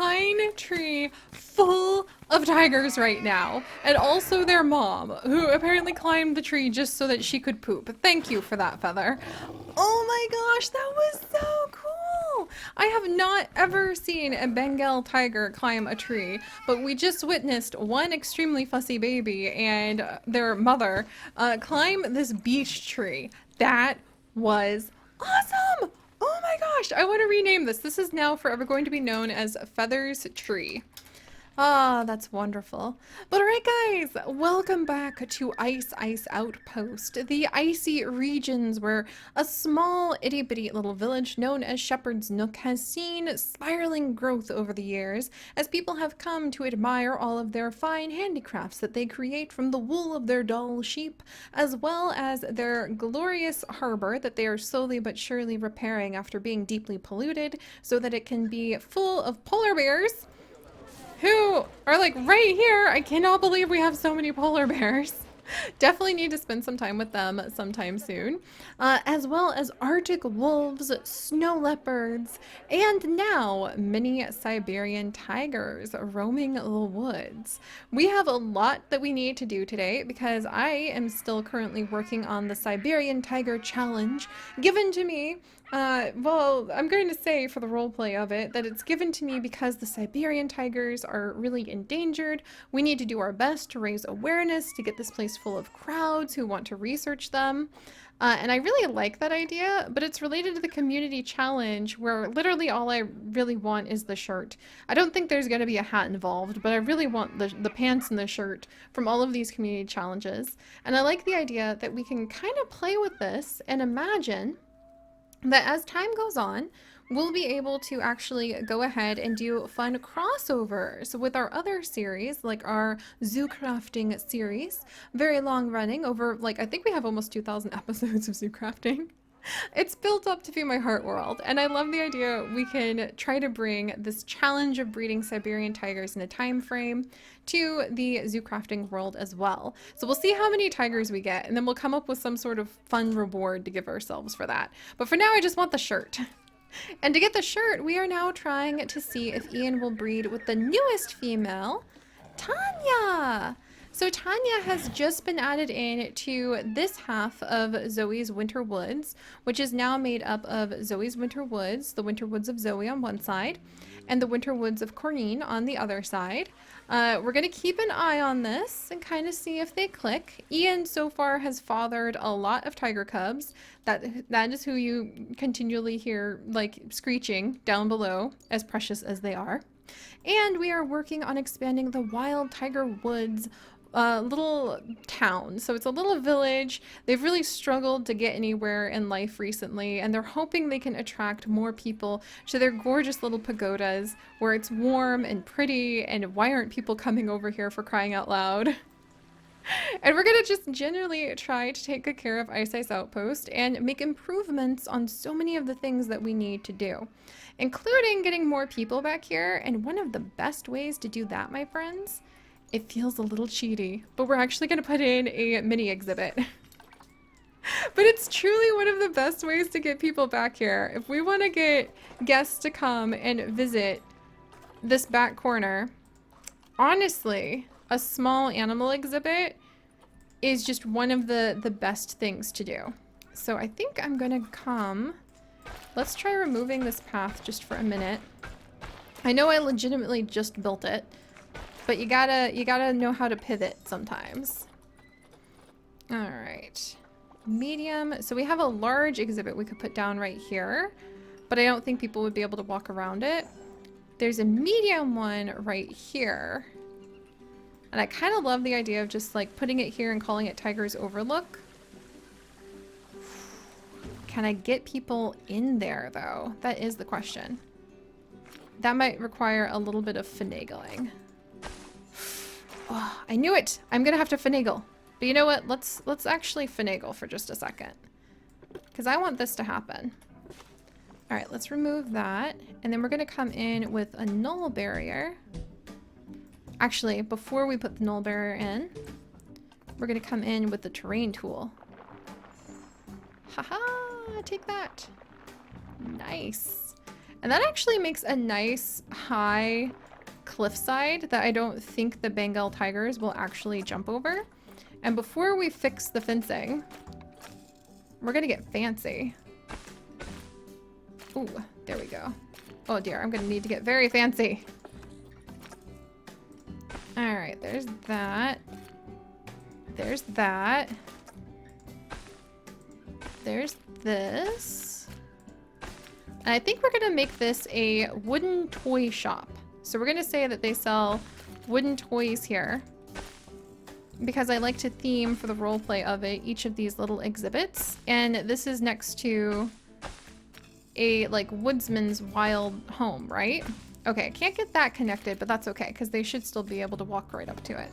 pine tree full of tigers right now, and also their mom, who apparently climbed the tree just so that she could poop. Thank you for that, Feather. Oh my gosh, that was so cool! I have not ever seen a Bengal tiger climb a tree, but we just witnessed one extremely fussy baby and their mother climb this beech tree. That was awesome! Oh my gosh, I want to rename this. This is now forever going to be known as Feathers Tree. Ah, that's wonderful. But alright guys, welcome back to Ice Outpost, the icy regions where a small itty-bitty little village known as Shepherd's Nook has seen spiraling growth over the years as people have come to admire all of their fine handicrafts that they create from the wool of their dull sheep, as well as their glorious harbor that they are slowly but surely repairing after being deeply polluted so that it can be full of polar bears who are like right here. I cannot believe we have so many polar bears. Definitely need to spend some time with them sometime soon. As well as Arctic wolves, snow leopards, and now many Siberian tigers roaming the woods. We have a lot that we need to do today because I am still currently working on the Siberian Tiger Challenge given to me. Well, I'm going to say for the roleplay of it that it's given to me because the Siberian tigers are really endangered. We need to do our best to raise awareness to get this place full of crowds who want to research them. And I really like that idea, but it's related to the community challenge where literally all I really want is the shirt. I don't think there's going to be a hat involved, but I really want the pants and the shirt from all of these community challenges. And I like the idea that we can kind of play with this and imagine that as time goes on, we'll be able to actually go ahead and do fun crossovers with our other series, like our zoo crafting series. Very long running, over like I think we have almost 2,000 episodes of zoo crafting. It's built up to be my heart world, and I love the idea we can try to bring this challenge of breeding Siberian tigers in a time frame to the zoo crafting world as well. So we'll see how many tigers we get, and then we'll come up with some sort of fun reward to give ourselves for that. But for now, I just want the shirt. And to get the shirt, we are now trying to see if Ian will breed with the newest female, Tanya. So Tanya has just been added in to this half of Zoe's Winter Woods, which is now made up of Zoe's Winter Woods, the Winter Woods of Zoe on one side, and the Winter Woods of Corrine on the other side. We're going to keep an eye on this and kind of see if they click. Ian so far has fathered a lot of tiger cubs. That is who you continually hear like screeching down below, as precious as they are. And we are working on expanding the Wild Tiger Woods little town. So it's a little village. They've really struggled to get anywhere in life recently, and they're hoping they can attract more people to their gorgeous little pagodas where it's warm and pretty, and why aren't people coming over here, for crying out loud? And we're gonna just generally try to take good care of Ice Outpost and make improvements on so many of the things that we need to do, including getting more people back here. And one of the best ways to do that, my friends, it feels a little cheaty, but we're actually going to put in a mini exhibit. But it's truly one of the best ways to get people back here. If we want to get guests to come and visit this back corner, honestly, a small animal exhibit is just one of the best things to do. So I think I'm going to come. Let's try removing this path just for a minute. I know I legitimately just built it, but you gotta know how to pivot sometimes. All right, medium. So we have a large exhibit we could put down right here, but I don't think people would be able to walk around it. There's a medium one right here. And I kind of love the idea of just like putting it here and calling it Tiger's Overlook. Can I get people in there though? That is the question. That might require a little bit of finagling. Oh, I knew it! I'm gonna have to finagle. But you know what? Let's actually finagle for just a second, because I want this to happen. All right, let's remove that. And then we're gonna come in with a null barrier. Actually, before we put the null barrier in, we're gonna come in with the terrain tool. Haha, take that. Nice. And that actually makes a nice high cliffside that I don't think the Bengal tigers will actually jump over. And before we fix the fencing, we're gonna get fancy. Ooh, there we go. Oh dear, I'm gonna need to get very fancy. All right, there's that. There's that. There's this. And I think we're gonna make this a wooden toy shop. So we're gonna say that they sell wooden toys here, because I like to theme for the roleplay of it each of these little exhibits. And this is next to a like woodsman's wild home, right? Okay, I can't get that connected, but that's okay because they should still be able to walk right up to it.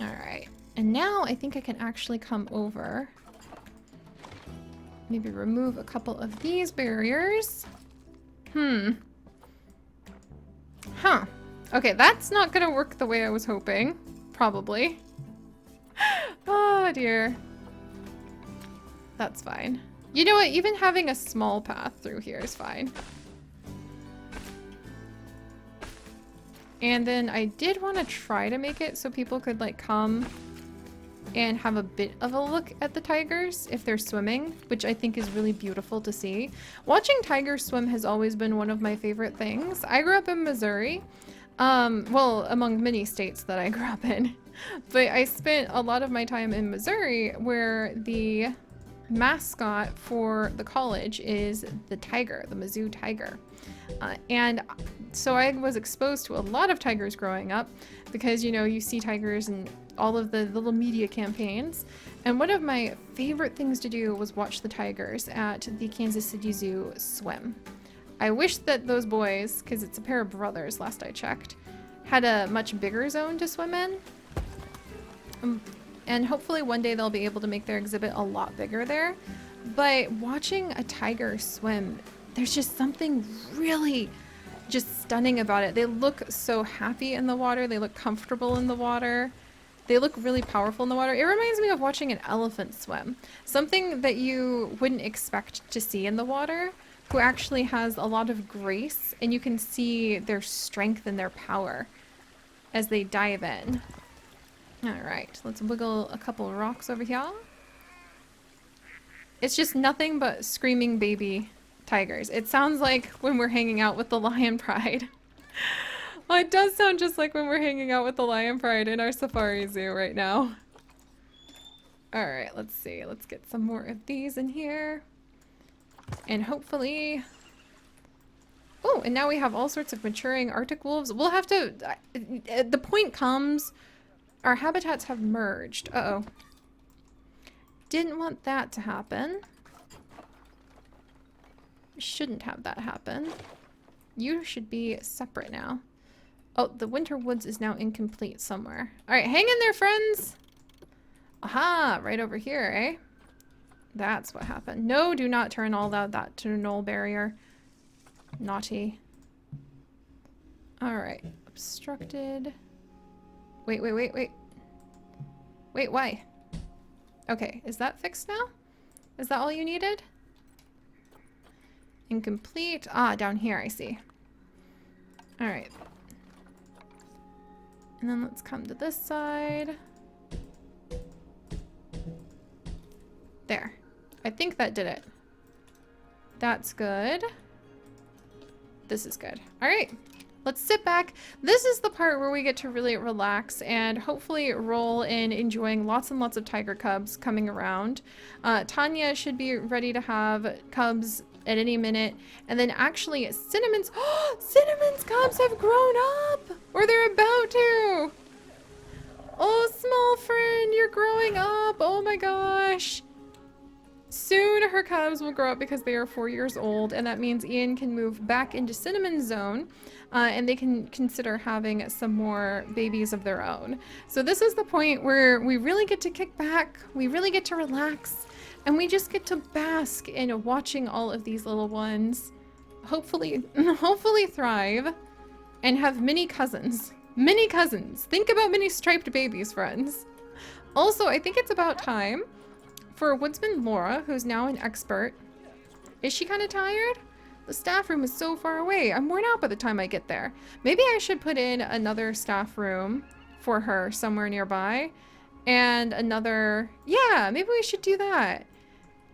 All right, and now I think I can actually come over. Maybe remove a couple of these barriers. Huh. Okay, that's not gonna work the way I was hoping. Probably. Oh dear. That's fine. You know what? Even having a small path through here is fine. And then I did want to try to make it so people could like come and have a bit of a look at the tigers if they're swimming, which I think is really beautiful to see. Watching tigers swim has always been one of my favorite things. I grew up in Missouri. Well, among many states that I grew up in. But I spent a lot of my time in Missouri, where the mascot for the college is the tiger, the Mizzou tiger. And so I was exposed to a lot of tigers growing up because, you know, you see tigers in all of the little media campaigns. And one of my favorite things to do was watch the tigers at the Kansas City Zoo swim. I wish that those boys, because it's a pair of brothers last I checked, had a much bigger zone to swim in. And hopefully one day they'll be able to make their exhibit a lot bigger there. But watching a tiger swim, there's just something really just stunning about it. They look so happy in the water. They look comfortable in the water. They look really powerful in the water. It reminds me of watching an elephant swim. Something that you wouldn't expect to see in the water, who actually has a lot of grace, and you can see their strength and their power as they dive in. All right, let's wiggle a couple of rocks over here. It's just nothing but screaming baby tigers. It sounds like when we're hanging out with the Lion Pride. Well, it does sound just like when we're hanging out with the Lion Pride in our safari zoo right now. All right, let's see. Let's get some more of these in here. And hopefully... Oh, and now we have all sorts of maturing Arctic wolves. We'll have to... The point comes... Our habitats have merged. Uh-oh. Didn't want that to happen. Shouldn't have that happen. You should be separate now. Oh, the winter woods is now incomplete somewhere. Alright, hang in there, friends! Aha! Right over here, eh? That's what happened. No, do not turn all that to null barrier. Naughty. Alright. Obstructed. Wait. Wait, why? Okay, is that fixed now? Is that all you needed? Incomplete. Ah, down here, I see. Alright. And then let's come to this side. There. I think that did it. That's good. This is good. Alright. Let's sit back. This is the part where we get to really relax and hopefully roll in enjoying lots and lots of tiger cubs coming around. Tanya should be ready to have cubs at any minute. And then actually Cinnamon's cubs have grown up! Or they're about to! Oh, small friend, you're growing up! Oh my gosh! Soon her cubs will grow up because they are 4 years old, and that means Ian can move back into Cinnamon's zone, and they can consider having some more babies of their own. So this is the point where we really get to kick back, we really get to relax, and we just get to bask in watching all of these little ones hopefully thrive and have many cousins. Many cousins. Think about many striped babies, friends. Also, I think it's about time. For Woodsman Laura, who's now an expert, is she kind of tired? Is she ready to go to bed? Or is she still up? Oh, there we go. All right, let's The staff room is so far away. I'm worn out by the time I get there. Maybe I should put in another staff room for her somewhere nearby. And another... Yeah, maybe we should do that.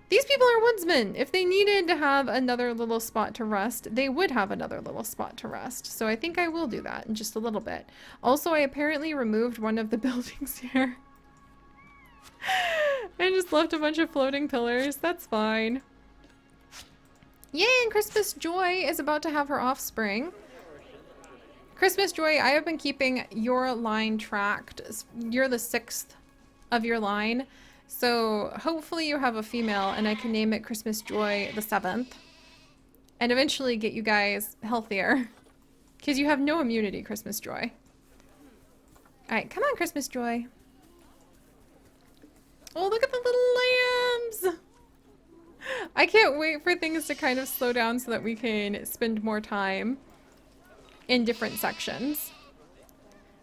These people are woodsmen. If they needed to have another little spot to rest, they would have another little spot to rest. So I think I will do that in just a little bit. Also, I apparently removed one of the buildings here. I just left a bunch of floating pillars. That's fine. Yay, and Christmas Joy is about to have her offspring. Christmas Joy, I have been keeping your line tracked. You're the 6th of your line. So hopefully you have a female and I can name it Christmas Joy the 7th. And eventually get you guys healthier. Because you have no immunity, Christmas Joy. Alright, come on, Christmas Joy. Oh, look at the little lambs! I can't wait for things to kind of slow down so that we can spend more time in different sections.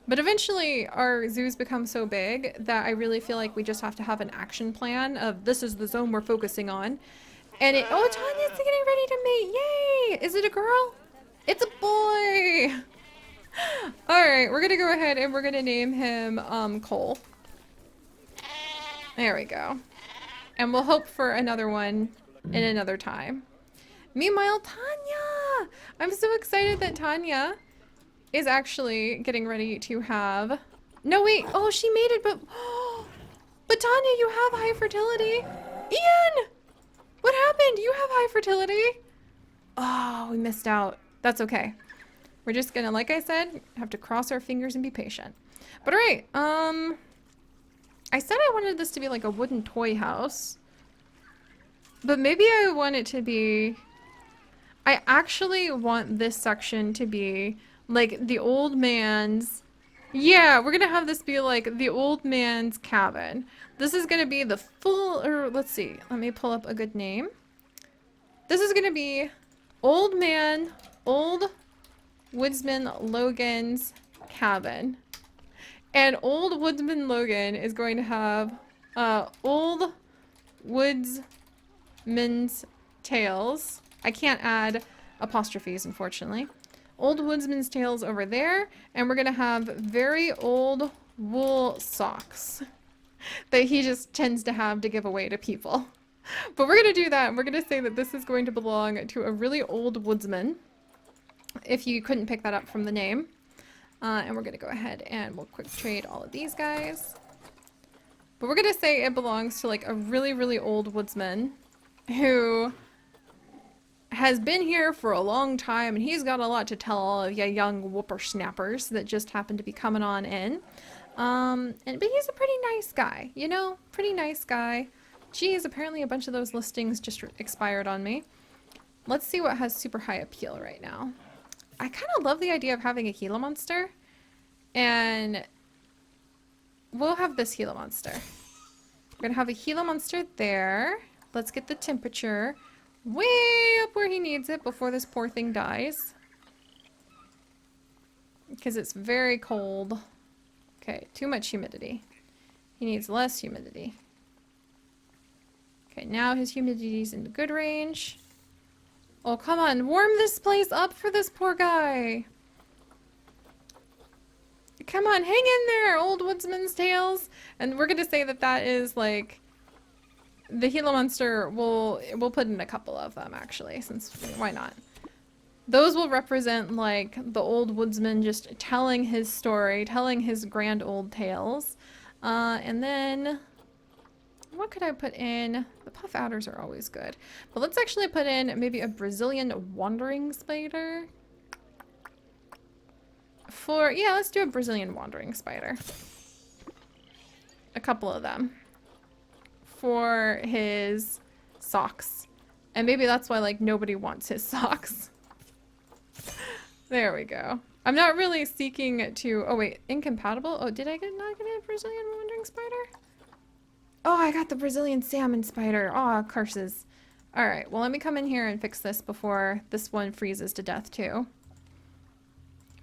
But eventually our zoos become so big that I really feel like we just have to have an action plan of this is the zone we're focusing on. And it, oh, Tanya's getting ready to mate. Yay! Is it a girl? It's a boy! Alright, we're gonna go ahead and we're gonna name him Cole. There we go. And we'll hope for another one in another time. Meanwhile, Tanya! I'm so excited that Tanya is actually getting ready to have... No, wait. Oh, she made it, but... But Tanya, you have high fertility. Ian! What happened? You have high fertility? Oh, we missed out. That's okay. We're just gonna, like I said, have to cross our fingers and be patient. But alright, I said I wanted this to be like a wooden toy house. But maybe I want it to be... I actually want this section to be like the old man's... Yeah, we're gonna have this be like the old man's cabin. This is gonna be the full... Or let's see. Let me pull up a good name. This is gonna be Old Woodsman Logan's cabin. And Old Woodsman Logan is going to have Old Woodsman's Tales. I can't add apostrophes, unfortunately. Old Woodsman's Tales over there. And we're going to have very old wool socks that he just tends to have to give away to people. But we're going to do that. And we're going to say that this is going to belong to a really old woodsman, if you couldn't pick that up from the name. And we're going to go ahead and we'll quick trade all of these guys. But we're going to say it belongs to like a really, really old woodsman who has been here for a long time, and he's got a lot to tell all of you young whippersnappers that just happen to be coming on in. But he's a pretty nice guy, you know? Pretty nice guy. Geez, apparently a bunch of those listings just expired on me. Let's see what has super high appeal right now. I kind of love the idea of having a Gila monster. And we'll have this Gila monster. We're going to have a Gila monster there. Let's get the temperature way up where he needs it before this poor thing dies. Because it's very cold. Okay, too much humidity. He needs less humidity. Okay, now his humidity's in the good range. Oh, come on. Warm this place up for this poor guy. Come on, hang in there, Old Woodsman's Tales. And we're going to say that that is, like, the Gila monster. We'll put in a couple of them, actually, since, why not? Those will represent, like, the old woodsman just telling his story, telling his grand old tales. And then... what could I put in? The puff adders are always good. But let's actually put in maybe a Brazilian wandering spider. Yeah, let's do a Brazilian wandering spider. A couple of them. For his socks. And maybe that's why, like, nobody wants his socks. There we go. I'm not really seeking to... oh, wait. Incompatible? Oh, did I not get a Brazilian wandering spider? Oh, I got the Brazilian salmon spider. Oh, curses. Alright, well, let me come in here and fix this before this one freezes to death, too.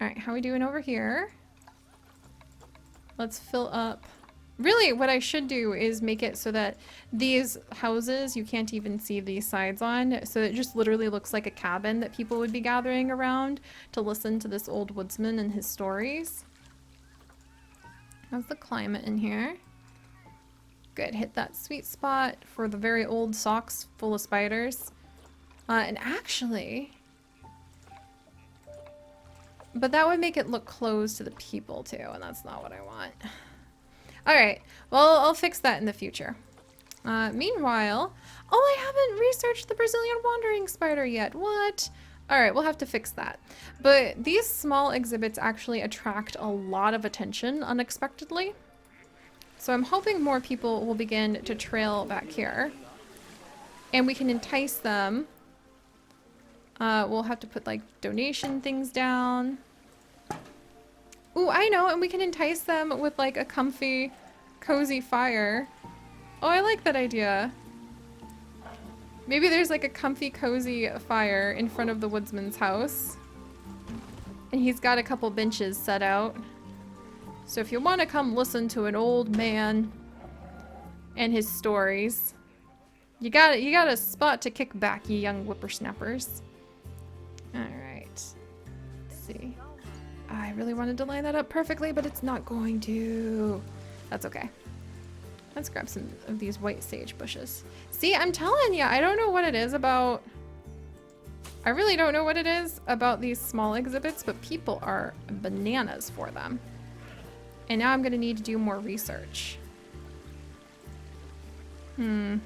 Alright, how are we doing over here? Let's fill up Really, what I should do is make it so that these houses, you can't even see these sides on, so it just literally looks like a cabin that people would be gathering around to listen to this old woodsman and his stories. How's the climate in here? Good, hit that sweet spot for the very old socks full of spiders. And actually... But that would make it look closed to the people too, and that's not what I want. Alright, well, I'll fix that in the future. Meanwhile... Oh, I haven't researched the Brazilian wandering spider yet. What? Alright, we'll have to fix that. But these small exhibits actually attract a lot of attention unexpectedly. So I'm hoping more people will begin to trail back here. And we can entice them. We'll have to put like donation things down. Ooh, I know, and we can entice them with like a comfy, cozy fire. Oh, I like that idea. Maybe there's like a comfy, cozy fire in front of the woodsman's house. And he's got a couple benches set out. So if you want to come listen to an old man and his stories, you got a spot to kick back, you young whippersnappers. Alright. Let's see. I really wanted to line that up perfectly, but it's not going to. That's okay. Let's grab some of these white sage bushes. See, I'm telling you, I don't know what it is about... I really don't know what it is about these small exhibits, but people are bananas for them. And now I'm going to need to do more research. There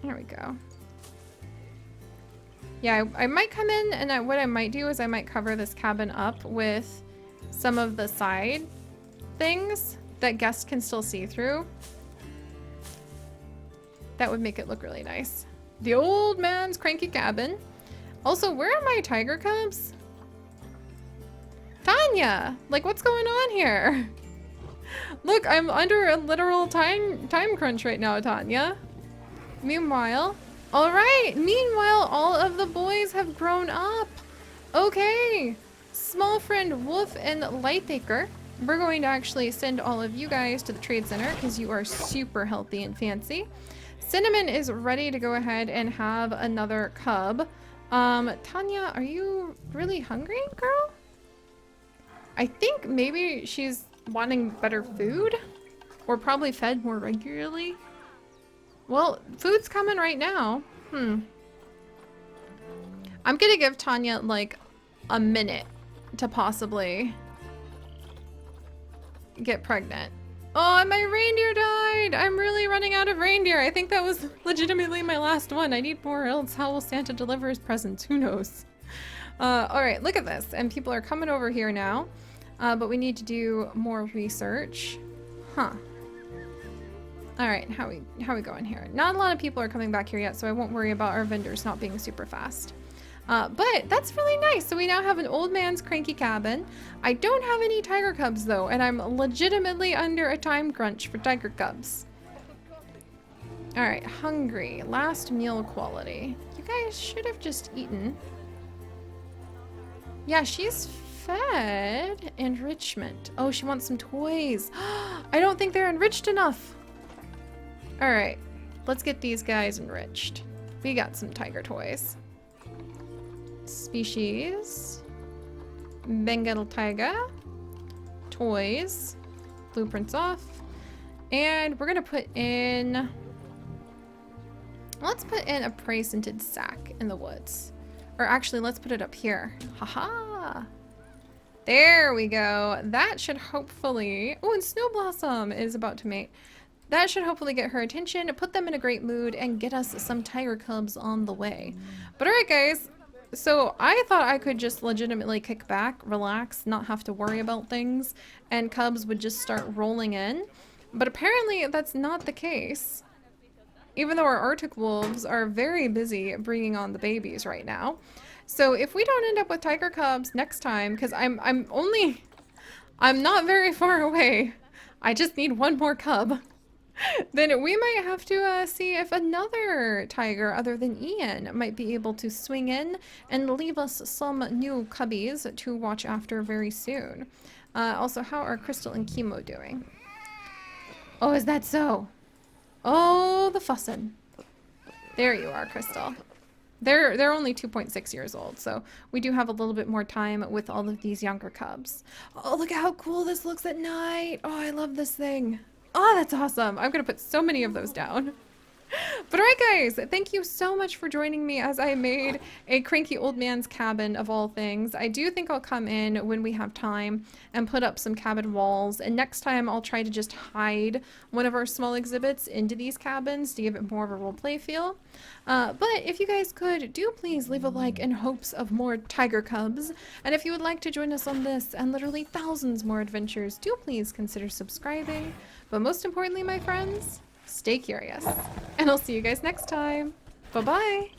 we go. Yeah, I might come in and what I might do is I might cover this cabin up with some of the side things that guests can still see through. That would make it look really nice. The old man's cranky cabin. Also, where are my tiger cubs? Tanya! Like, what's going on here? Look, I'm under a literal time crunch right now, Tanya. Meanwhile, all right. Meanwhile, all of the boys have grown up. Okay. Small friend Wolf and Lightacre. We're going to actually send all of you guys to the trade center because you are super healthy and fancy. Cinnamon is ready to go ahead and have another cub. Tanya, are you really hungry, girl? I think maybe she's wanting better food or probably fed more regularly. Well, food's coming right now. I'm gonna give Tanya like a minute to possibly get pregnant. Oh, and my reindeer died. I'm really running out of reindeer. I think that was legitimately my last one. I need more, else how will Santa deliver his presents? Who knows? All right, look at this. And people are coming over here now. But we need to do more research. Huh. All right, how we going here? Not a lot of people are coming back here yet, so I won't worry about our vendors not being super fast. But that's really nice. So we now have an old man's cranky cabin. I don't have any tiger cubs though, and I'm legitimately under a time crunch for tiger cubs. All right, hungry. Last meal quality. You guys should have just eaten. Yeah, she's fed. Enrichment. Oh, she wants some toys. I don't think they're enriched enough. All right, let's get these guys enriched. We got some tiger toys. Species. Bengal tiger. Toys. Blueprints off. And we're gonna put in... Let's put in a prey-scented sack in the woods. Or actually, let's put it up here. Haha! There we go. That should hopefully... Oh, and Snow Blossom is about to mate. That should hopefully get her attention, put them in a great mood, and get us some tiger cubs on the way. But alright guys, so I thought I could just legitimately kick back, relax, not have to worry about things, and cubs would just start rolling in. But apparently that's not the case. Even though our Arctic wolves are very busy bringing on the babies right now. So if we don't end up with tiger cubs next time, because I'm not very far away, I just need one more cub. Then we might have to see if another tiger other than Ian might be able to swing in and leave us some new cubbies to watch after very soon. Also, how are Crystal and Chemo doing? Oh, is that so? Oh, the fussin'. There you are, Crystal. They're only 2.6 years old, so we do have a little bit more time with all of these younger cubs. Oh, look at how cool this looks at night. Oh, I love this thing. Oh, that's awesome. I'm gonna put so many of those down. But alright guys, thank you so much for joining me as I made a cranky old man's cabin of all things. I do think I'll come in when we have time and put up some cabin walls, and next time I'll try to just hide one of our small exhibits into these cabins to give it more of a roleplay feel. But if you guys could, do please leave a like in hopes of more tiger cubs, and if you would like to join us on this and literally thousands more adventures, do please consider subscribing. But most importantly, my friends, stay curious, and I'll see you guys next time. Bye-bye.